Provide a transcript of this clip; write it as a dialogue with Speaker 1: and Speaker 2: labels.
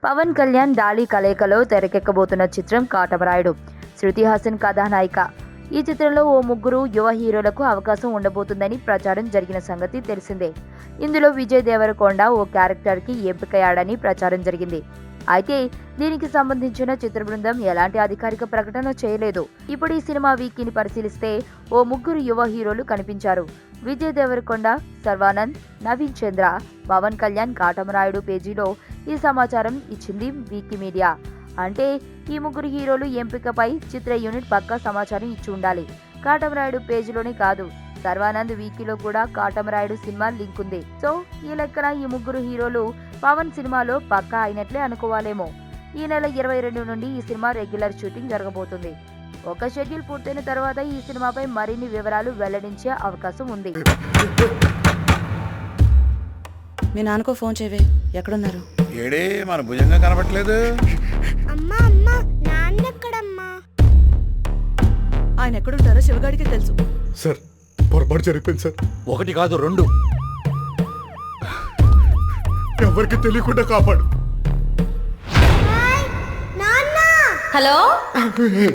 Speaker 1: Pawan Kalyan Dolly కలయికలో తెరకెక్కబోతున్న చిత్రం కాటమరాయుడు. శృతి హాసన్ కథానాయిక. ఈ చిత్రంలో ఓ ముగ్గురు యువ హీరోలకు అవకాశం ఉండబోతుందని ప్రచారం జరిగిన సంగతి తెలిసిందే. ఇందులో విజయ్ దేవరకొండ ఓ క్యారెక్టర్కి ఎంపికయ్యాడని ప్రచారం జరిగింది. అయితే దీనికి సంబంధించిన చిత్ర బృందం ఎలాంటి అధికారిక ప్రకటన చేయలేదు. ఇప్పుడు ఈ సినిమా వీకీని పరిశీలిస్తే ఓ ముగ్గురు యువ హీరోలు కనిపించారు. విజయ్ దేవరకొండ, సర్వానంద్, నవీన్ చంద్ర, పవన్ కళ్యాణ్ కాటమరాయుడు పేజీలో ఈ సమాచారం ఇచ్చింది వీకీ మీడియా. అంటే ఈ ముగ్గురు హీరోలు ఎంపికపై చిత్ర యూనిట్ పక్కా సమాచారం ఇచ్చి ఉండాలి. కాటమరాయుడు పేజీలోనే కాదు, సర్వానంద్ వీకీలో కూడా కాటమరాయుడు సినిమా లింక్ ఉంది. సో ఈ లెక్కన ఈ ముగ్గురు హీరోలు పవన్ సినిమాలో పక్కా అయినట్లే అనుకోవాలేమో. ఈ నెల 22 నుండి ఈ సినిమా రెగ్యులర్ షూటింగ్ జరగబోతుంది. ఒక షెడ్యూల్ పూర్తయిన తర్వాత ఈ సినిమాపై మరిన్ని వివరాలు వెల్లడించే అవకాశం ఉంది.
Speaker 2: మీ నాన్నకో ఫోన్ చేయవే, ఎక్కడున్నారు?
Speaker 3: ఏడే మన భుజంగా కనబట్లేదు.
Speaker 4: అమ్మా అమ్మా నాన్న ఎక్కడమ్మా?
Speaker 2: ఆయన ఎక్కడుంటారో శివగాడికి తెలుసు.
Speaker 5: సార్ పొరపాటు జరిగిపోయింది సార్.
Speaker 3: 1 కాదు 2.
Speaker 5: ఎవరికి తెలియకుండా కాపాడు.
Speaker 4: నాన్న
Speaker 2: హలో